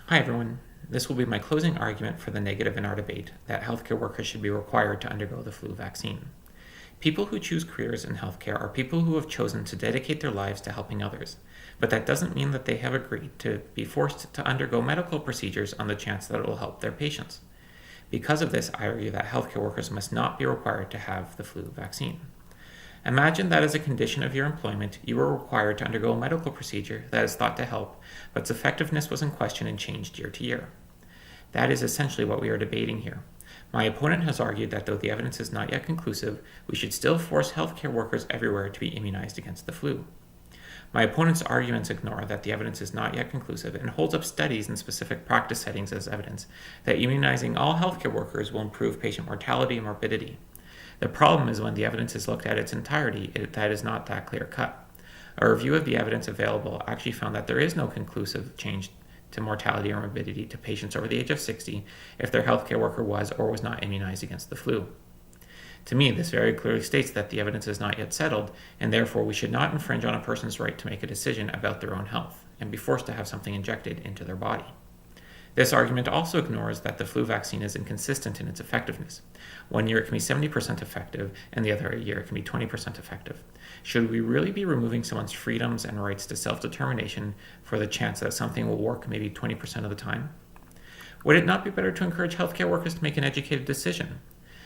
Hi everyone. This will be my closing argument for the negative in our debate that healthcare workers should be required to undergo the flu vaccine. People who choose careers in healthcare are people who have chosen to dedicate their lives to helping others, but that doesn't mean that they have agreed to be forced to undergo medical procedures on the chance that it will help their patients. Because of this, I argue that healthcare workers must not be required to have the flu vaccine. Imagine that as a condition of your employment, you were required to undergo a medical procedure that is thought to help, but its effectiveness was in question and changed year to year. That is essentially what we are debating here. My opponent has argued that though the evidence is not yet conclusive, we should still force healthcare workers everywhere to be immunized against the flu. My opponent's arguments ignore that the evidence is not yet conclusive and holds up studies in specific practice settings as evidence that immunizing all healthcare workers will improve patient mortality and morbidity. The problem is when the evidence is looked at its entirety, that is not that clear cut. A review of the evidence available actually found that there is no conclusive change to mortality or morbidity to patients over the age of 60 if their healthcare worker was or was not immunized against the flu. To me, this very clearly states that the evidence is not yet settled, and therefore we should not infringe on a person's right to make a decision about their own health and be forced to have something injected into their body. This argument also ignores that the flu vaccine is inconsistent in its effectiveness. One year it can be 70% effective, and the other year it can be 20% effective. Should we really be removing someone's freedoms and rights to self-determination for the chance that something will work maybe 20% of the time? Would it not be better to encourage healthcare workers to make an educated decision?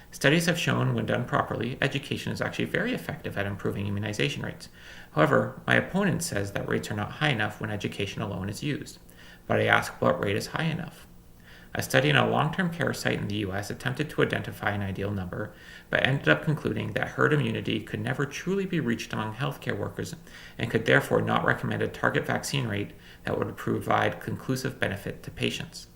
Studies have shown, when done properly, education is actually very effective at improving immunization rates. However, my opponent says that rates are not high enough when education alone is used. But I ask, what rate is high enough? A study in a long-term care site in the US attempted to identify an ideal number, but ended up concluding that herd immunity could never truly be reached among healthcare workers and could therefore not recommend a target vaccine rate that would provide conclusive benefit to patients.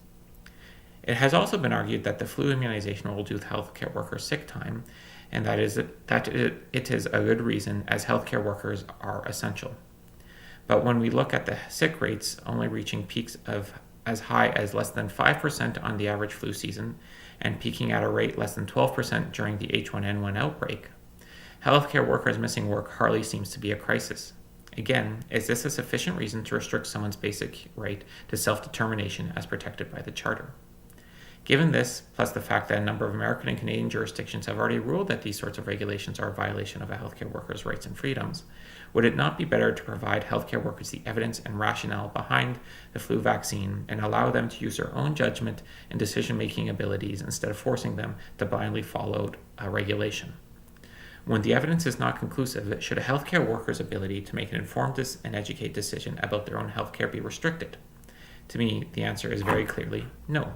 It has also been argued that the flu immunization will reduce healthcare workers' sick time, and that it is a good reason, as healthcare workers are essential. But when we look at the sick rates only reaching peaks of as high as less than 5% on the average flu season and peaking at a rate less than 12% during the H1N1 outbreak, healthcare workers missing work hardly seems to be a crisis. Again, is this a sufficient reason to restrict someone's basic right to self-determination as protected by the Charter? Given this, plus the fact that a number of American and Canadian jurisdictions have already ruled that these sorts of regulations are a violation of a healthcare worker's rights and freedoms, would it not be better to provide healthcare workers the evidence and rationale behind the flu vaccine and allow them to use their own judgment and decision-making abilities instead of forcing them to blindly follow a regulation? When the evidence is not conclusive, should a healthcare worker's ability to make an informed and educated decision about their own healthcare be restricted? To me, the answer is very clearly no.